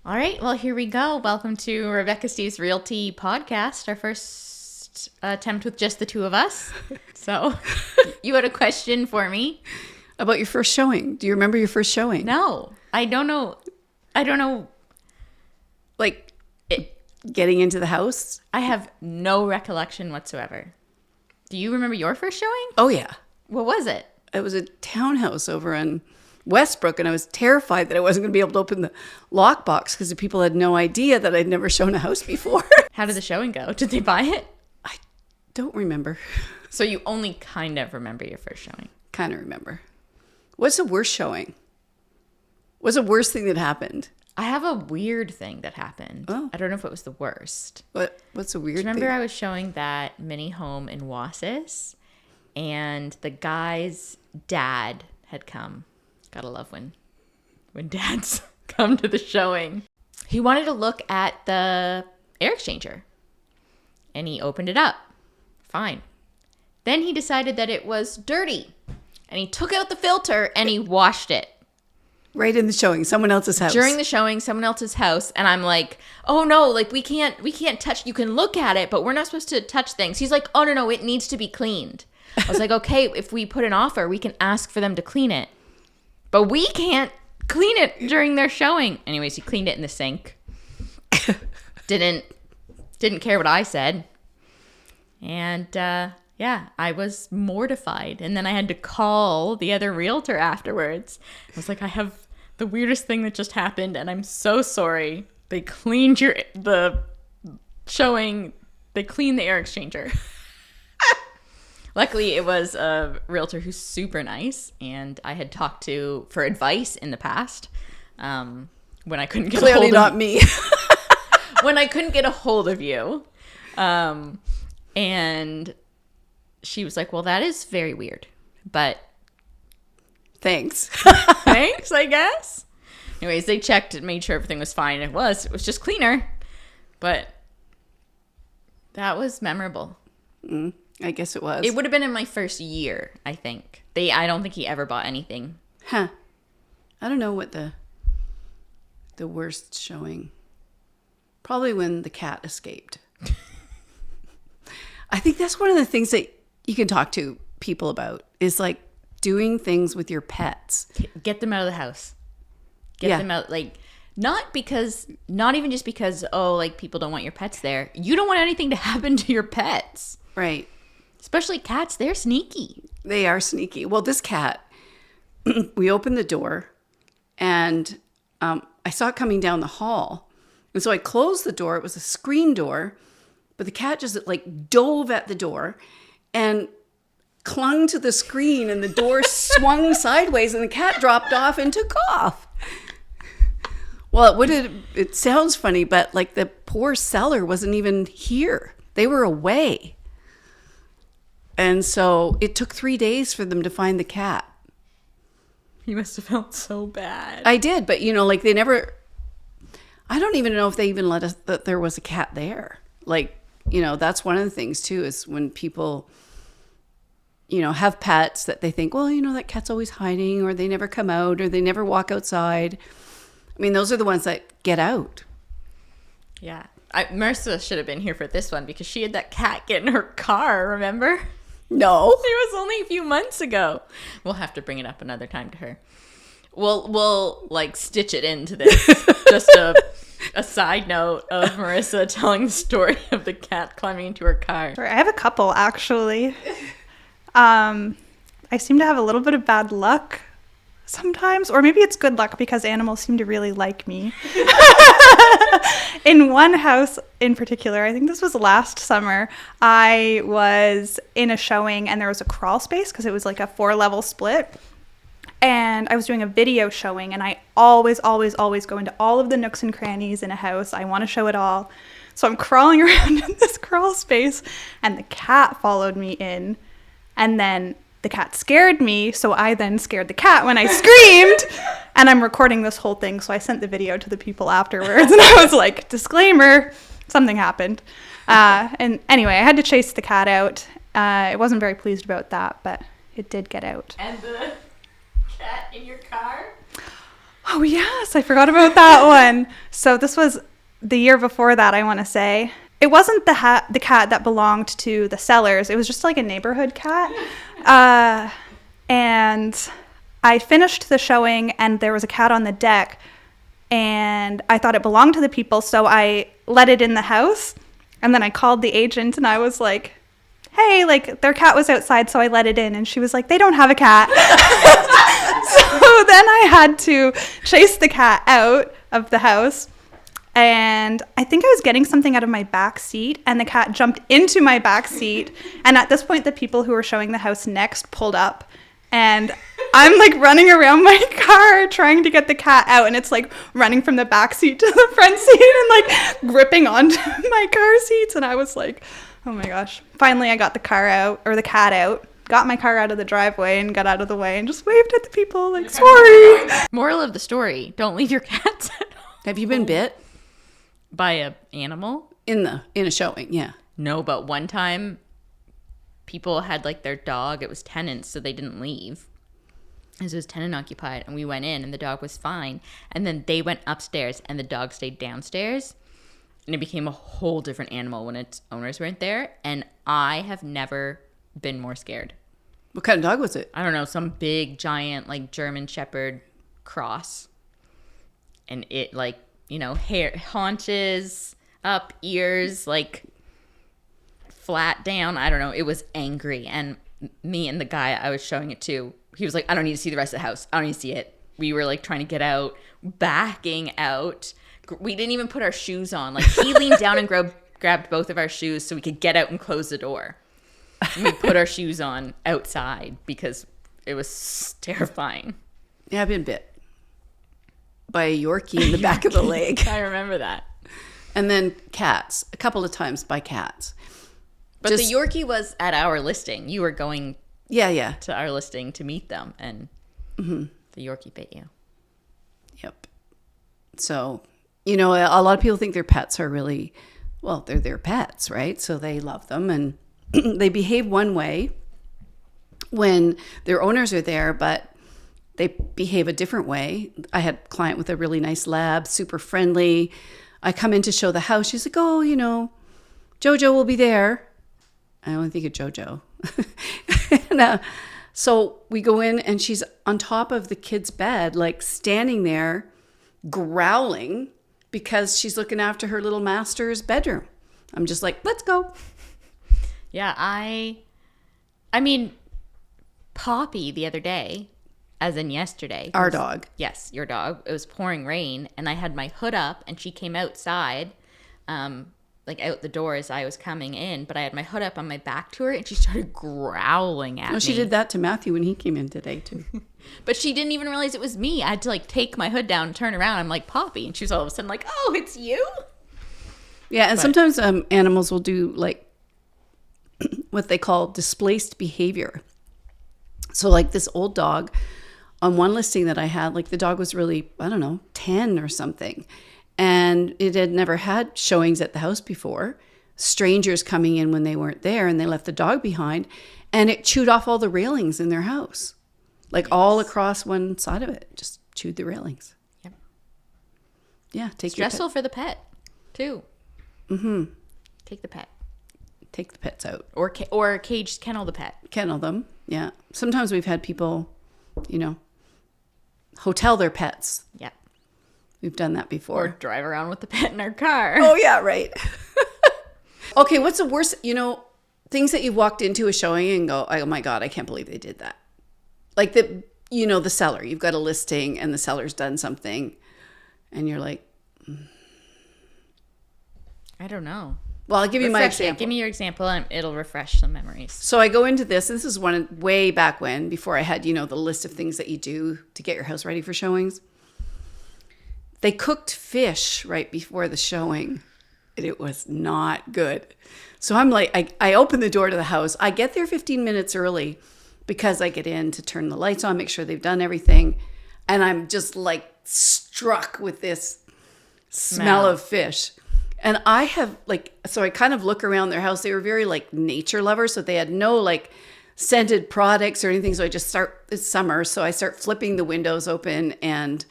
All right, well, here we go. Welcome to Rebecca Steeves Realty podcast, our first attempt with just the two of us. So, you had a question for me. About your first showing. Do you remember your first showing? No, I don't know. Like, getting into the house? I have no recollection whatsoever. Do you remember your first showing? Oh, yeah. What was it? It was a townhouse over in Westbrook, and I was terrified that I wasn't going to be able to open the lockbox because the people had no idea that I'd never shown a house before. How did the showing go? Did they buy it? I don't remember. So you only kind of remember your first showing? Kind of remember. What's the worst showing? What's the worst thing that happened? I have a weird thing that happened. Oh. I don't know if it was the worst. What's the weird Remember thing? I was showing that mini home in Wasis, and the guy's dad had come. Gotta love when dads come to the showing. He wanted to look at the air exchanger, and he opened it up. Fine. Then he decided that it was dirty, and he took out the filter and he washed it. Right in the showing, someone else's house. During the showing, someone else's house, and I'm like, oh no, like we can't touch. You can look at it, but we're not supposed to touch things. He's like, oh no, it needs to be cleaned. I was like, okay, if we put an offer, we can ask for them to clean it, but we can't clean it during their showing. Anyways, he cleaned it in the sink. Didn't care what I said, and yeah, I was mortified, and then I had to call the other realtor afterwards. I was like, I have the weirdest thing that just happened, and I'm so sorry. They cleaned the showing. They cleaned the air exchanger. Luckily, it was a realtor who's super nice, and I had talked to for advice in the past when I couldn't get Clearly a hold of not me. when I couldn't get a hold of you, and she was like, "Well, that is very weird, but." Thanks. Thanks, I guess. Anyways, they checked and made sure everything was fine. It was just cleaner, but that was memorable. I guess it was. It would have been in my first year, I think. I don't think he ever bought anything. Huh. I don't know what the worst showing. Probably when the cat escaped. I think that's one of the things that you can talk to people about is like doing things with your pets. Get them out of the house. Get them out, like, not even just because, oh, like, people don't want your pets there. You don't want anything to happen to your pets. Right. Especially cats, they're sneaky. They are sneaky. Well, this cat, we opened the door and I saw it coming down the hall. And so I closed the door. It was a screen door, but the cat just like dove at the door and clung to the screen, and the door swung sideways and the cat dropped off and took off. Well, it sounds funny, but like the poor seller wasn't even here. They were away. And so it took 3 days for them to find the cat. You must have felt so bad. I did, but like they never, I don't even know if they even let us, that there was a cat there. Like, that's one of the things too, is when people, have pets that they think, well, that cat's always hiding, or they never come out, or they never walk outside. I mean, those are the ones that get out. Yeah. Marissa should have been here for this one because she had that cat get in her car, remember? No. It was only a few months ago. We'll have to bring it up another time to her. We'll like stitch it into this. Just a side note of Marissa telling the story of the cat climbing into her car. I have a couple, actually. I seem to have a little bit of bad luck sometimes, or maybe it's good luck because animals seem to really like me. In one house in particular, I think this was last summer, I was in a showing and there was a crawl space because it was like a 4-level split. And I was doing a video showing, and I always go into all of the nooks and crannies in a house. I want to show it all. So I'm crawling around in this crawl space, and the cat followed me in. And then the cat scared me, so I then scared the cat when I screamed. And I'm recording this whole thing, so I sent the video to the people afterwards. And I was like, disclaimer, something happened. And anyway, I had to chase the cat out. I wasn't very pleased about that, but it did get out. And the cat in your car? Oh, yes. I forgot about that one. So this was the year before that, I want to say. It wasn't the cat that belonged to the sellers. It was just like a neighborhood cat. And I finished the showing, and there was a cat on the deck, and I thought it belonged to the people, so I let it in the house. And then I called the agent, and I was like, hey, like, their cat was outside, so I let it in. And she was like, they don't have a cat. So then I had to chase the cat out of the house. And I think I was getting something out of my back seat, and the cat jumped into my back seat. And at this point, the people who were showing the house next pulled up. And I'm like running around my car trying to get the cat out, and it's like running from the back seat to the front seat and like gripping onto my car seats. And I was like, oh my gosh. Finally, I got the cat out, got my car out of the driveway and got out of the way and just waved at the people like, sorry. Moral of the story, don't leave your cats at home. Have you been bit? By an animal? In a showing, yeah. No, but one time people had like their dog. It was tenants, so they didn't leave. As it was tenant occupied, and we went in, and the dog was fine. And then they went upstairs, and the dog stayed downstairs. And it became a whole different animal when its owners weren't there. And I have never been more scared. What kind of dog was it? I don't know, some big, giant, like German Shepherd cross. And it, like, you know, hair, haunches up, ears, like flat down. I don't know. It was angry. And me and the guy I was showing it to, he was like, I don't need to see the rest of the house. I don't need to see it. We were like trying to get out, backing out. We didn't even put our shoes on. Like, he leaned down and grabbed both of our shoes so we could get out and close the door. And we put our shoes on outside because it was terrifying. Yeah, I've been bit by a Yorkie in the back of the leg. I remember that. And then cats, a couple of times by cats. But the Yorkie was at our listing. You were going to our listing to meet them, and the Yorkie bit you. Yep. So, you know, a lot of people think their pets are really, well, they're their pets, right? So they love them, and they behave one way when their owners are there, but they behave a different way. I had a client with a really nice lab, super friendly. I come in to show the house. She's like, oh, you know, Jojo will be there. I only think of Jojo. And, so we go in, and she's on top of the kid's bed, like standing there growling because she's looking after her little master's bedroom. I'm just like, let's go. Yeah, I mean, Poppy the other day, as in yesterday. Our dog. Yes, your dog. It was pouring rain, and I had my hood up, and she came outside, like out the door as I was coming in, but I had my hood up on my back to her, and she started growling at me. She did that to Matthew when he came in today, too. But she didn't even realize it was me. I had to like take my hood down and turn around. I'm like, Poppy. And she was all of a sudden like, oh, it's you? Yeah, and sometimes animals will do like what they call displaced behavior. So like this old dog, on one listing that I had, like the dog was really, I don't know, 10 or something. And it had never had showings at the house before. Strangers coming in when they weren't there, and they left the dog behind, and it chewed off all the railings in their house. Like all across one side of it, just chewed the railings. Yep. Yeah, stressful for the pet, too. Mm-hmm. Take the pet. Take the pets out. Or cage kennel the pet. Kennel them, yeah. Sometimes we've had people, you know, hotel their pets. Yeah. We've done that before. Or drive around with the pet in our car. Oh, yeah, right. Okay, what's the worst, you know, things that you've walked into a showing and go, oh my God, I can't believe they did that. Like the seller, you've got a listing and the seller's done something and you're like, I don't know. Well, I'll give you my example. Give me your example and it'll refresh some memories. So I go into this is one way back when, before I had, you know, the list of things that you do to get your house ready for showings. They cooked fish right before the showing. And it was not good. So I'm like, I open the door to the house. I get there 15 minutes early because I get in to turn the lights on, make sure they've done everything. And I'm just like struck with this smell of fish. And I have like, so I kind of look around their house. They were very like nature lovers. So they had no like scented products or anything. So I just it's summer. So I start flipping the windows open and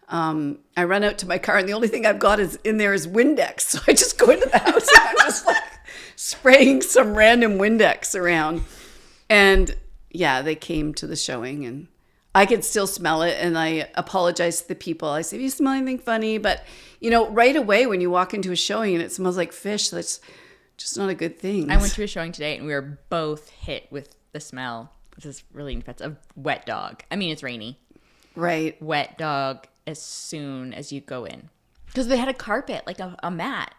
I run out to my car, and the only thing I've got is in there is Windex. So I just go into the house and I'm just like spraying some random Windex around. And yeah, they came to the showing, and I could still smell it. And I apologize to the people. I say, "If you smell anything funny," but right away when you walk into a showing and it smells like fish, that's just not a good thing. I went to a showing today, and we were both hit with the smell. This is really intense. A wet dog. I mean, it's rainy. Right. Wet dog as soon as you go in. Because they had a carpet, like a mat.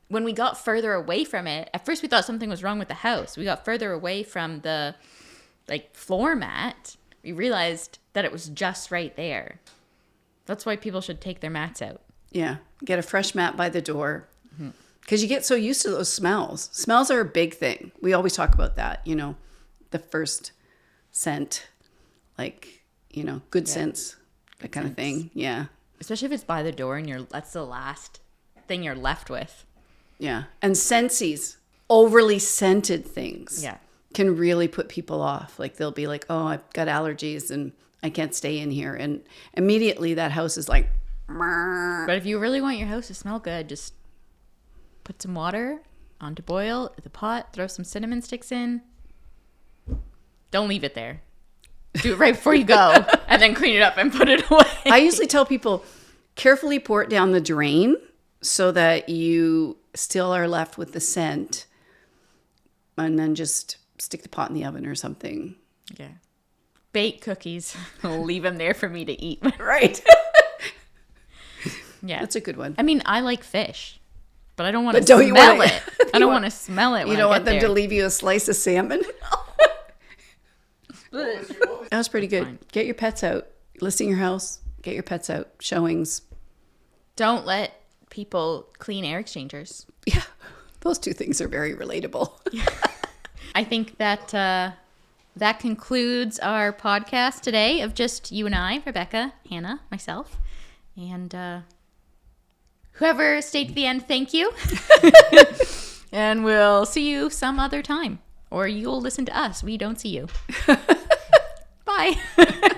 When we got further away from it, at first we thought something was wrong with the house. We got further away from the floor mat. We realized that it was just right there. That's why people should take their mats out. Yeah. Get a fresh mat by the door. Because you get so used to those smells. Smells are a big thing. We always talk about that, the first scent, good scents, that kind of thing. Yeah. Especially if it's by the door and that's the last thing you're left with. Yeah. And scentsies, overly scented things, Yeah. can really put people off. Like they'll be like, "Oh, I've got allergies and I can't stay in here." And immediately that house is like, "Mrr." But if you really want your house to smell good, just put some water on to boil the pot, throw some cinnamon sticks in. Don't leave it there. Do it right before you go, and then clean it up and put it away. I usually tell people, carefully pour it down the drain so that you still are left with the scent, and then just stick the pot in the oven or something. Yeah. Bake cookies. I'll leave them there for me to eat. Right. Yeah. That's a good one. I mean, I like fish, but I don't want to don't you smell wanna- it. I don't want to smell it when You don't I want get them there. to leave you a slice of salmon? That was pretty good. Fine. Get your pets out. Listing your house. Get your pets out. Showings. Don't let people clean air exchangers. Yeah. Those two things are very relatable. I think that that concludes our podcast today of just you and I, Rebecca, Hannah, myself, and whoever stayed to the end, thank you. And we'll see you some other time. Or you'll listen to us. We don't see you. Bye.